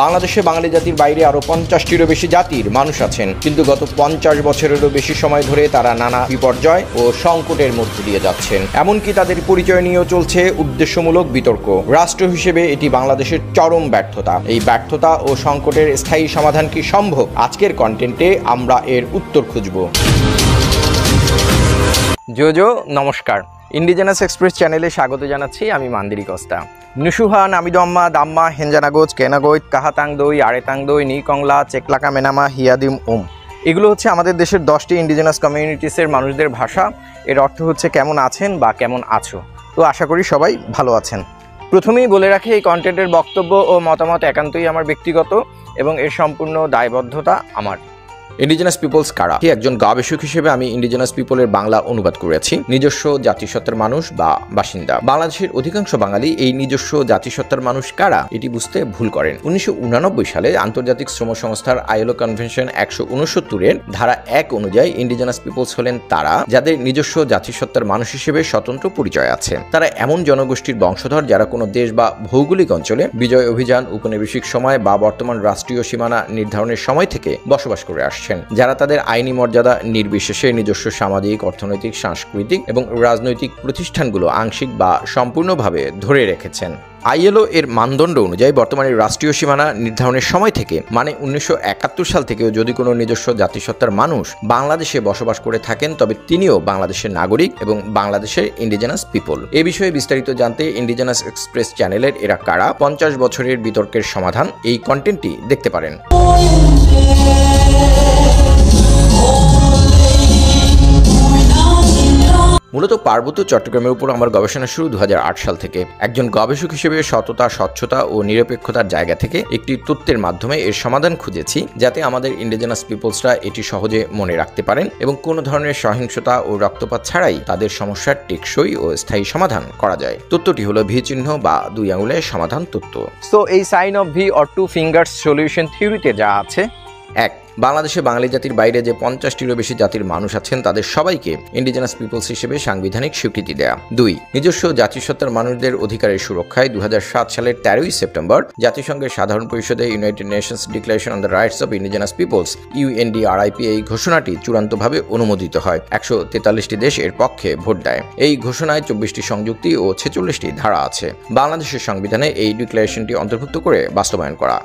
বাংলাদেশে বাঙালি জাতির বাইরে আরও 50টিরও বেশি জাতির মানুষ আছেন, কিন্তু গত 50 বছরেরও বেশি সময় ধরে তারা নানা বিপর্যয় ও সংকটের মধ্য দিয়ে যাচ্ছেন। এমনকি তাদের পরিচয় নিয়েও চলছে উদ্দেশ্যমূলক বিতর্ক। রাষ্ট্র হিসেবে এটি বাংলাদেশের চরম ব্যর্থতা। এই ব্যর্থতা ও সংকটের স্থায়ী সমাধান কি সম্ভব? আজকের কন্টেন্টে আমরা এর উত্তর খুঁজব। জোজো নমস্কার, ইন্ডিজেনাস এক্সপ্রেস চ্যানেলে স্বাগত জানাচ্ছি। আমি মান্দিরি কস্তা। নুসুহা নামিদম্মা দাম্মা হেঞ্জানাগোজ কেনাগোজ কাহাতাংদই আরেতাংদই নিকংলা চেকলাকা মেনামা হিয়াদিম এগুলো হচ্ছে আমাদের দেশের 10টি ইন্ডিজেনাস কমিউনিটিসের মানুষদের ভাষা। এর অর্থ হচ্ছে কেমন আছেন বা কেমন আছো। তো আশা করি সবাই ভালো আছেন। প্রথমেই বলে রাখি, এই কন্টেন্টের বক্তব্য ও মতামত একান্তই আমার ব্যক্তিগত এবং এর সম্পূর্ণ দায়বদ্ধতা আমার। ইন্ডিজেনাস পিপলস কারা? একজন গবেষক হিসেবে আমি ইন্ডিজেনাস পিপলের বাংলা অনুবাদ করেছি। নিজস্ব জাতিসত্তার মানুষ বা বাসিন্দা। বাংলাদেশের অধিকাংশ বাঙালি এই নিজস্ব জাতিসত্তার মানুষ কারা এটি বুঝতে ভুল করেন। 1989 সালে আন্তর্জাতিক শ্রম সংস্থার আইএলও কনভেনশন 169-এর ধারা 1 অনুযায়ী ইন্ডিজেনাস পিপলস হলেন তারা যাদের নিজস্ব জাতিসত্তার মানুষ হিসেবে স্বতন্ত্র পরিচয় আছে। তারা এমন জনগোষ্ঠীর বংশধর যারা কোনো দেশ বা ভৌগোলিক অঞ্চলে বিজয় অভিযান, উপনিবেশিক সময় বা বর্তমান রাষ্ট্রীয় সীমানা নির্ধারণের সময় থেকে বসবাস করে আসছে, যারা তাদের আইনি মর্যাদা নির্বিশেষে নিজস্ব সামাজিক, অর্থনৈতিক, সাংস্কৃতিক এবং রাজনৈতিক প্রতিষ্ঠানগুলো আংশিক বা সম্পূর্ণভাবে ধরে রেখেছেন। আইএলও এর মানদণ্ড অনুযায়ী বর্তমানে রাষ্ট্রীয় সীমানা নির্ধারণের সময় থেকে, মানে 1971 সাল থেকেও যদি কোনো নিজস্ব জাতিসত্তার মানুষ বাংলাদেশে বসবাস করে থাকেন, তবে তিনিও বাংলাদেশের নাগরিক এবং বাংলাদেশের ইন্ডিজেনাস পিপল। এ বিষয়ে বিস্তারিত জানতে ইন্ডিজেনাস এক্সপ্রেস চ্যানেলের এরা কারা 50 বছরের বিতর্কের সমাধান এই কন্টেন্টটি দেখতে পারেন। মূলত পার্বত্য চট্টগ্রামের উপর আমার গবেষণা শুরু 2008 সাল থেকে। একজন গবেষক হিসেবে সততা, স্বচ্ছতা ও নিরপেক্ষতার জায়গা থেকে একটি তথ্যের মাধ্যমে এর সমাধান খুঁজেছি, যাতে আমাদের ইন্ডিজেনাস পিপলসরা এটি সহজে মনে রাখতে পারেন এবং কোনো ধরনের সহিংসতা ও রক্তপাত ছাড়াই তাদের সমস্যার টেকসই ও স্থায়ী সমাধান করা যায়। তথ্যটি হলো ভি চিহ্ন বা 2 আঙুলের সমাধান তত্ত্ব। সো এই sign of V or 2 fingers solution থিওরিতে যা আছে: 1. বাংলাদেশে বাঙালি জাতির বাইরে যে 50টিরও বেশি জাতির মানুষ আছেন তাদের সবাইকে ইন্ডিজেনাস পিপলস হিসেবে সাংবিধানিক স্বীকৃতি দেয়া। 2. নিজস্ব জাতিসত্তার মানুষদের অধিকারের সুরক্ষায় 2007 সালের 13 সেপ্টেম্বর জাতিসংঘের সাধারণ পরিষদে United Nations declaration on the rights of indigenous peoples UNDRIP এই ঘোষণাটি চূড়ান্তভাবে অনুমোদিত হয়। 143টি দেশ এর পক্ষে ভোট দেয়। এই ঘোষণায় 24টি সংযুক্তি ও 46টি ধারা আছে। বাংলাদেশের সংবিধানে এই ডিক্লারেশনটি অন্তর্ভুক্ত করে বাস্তবায়ন করা।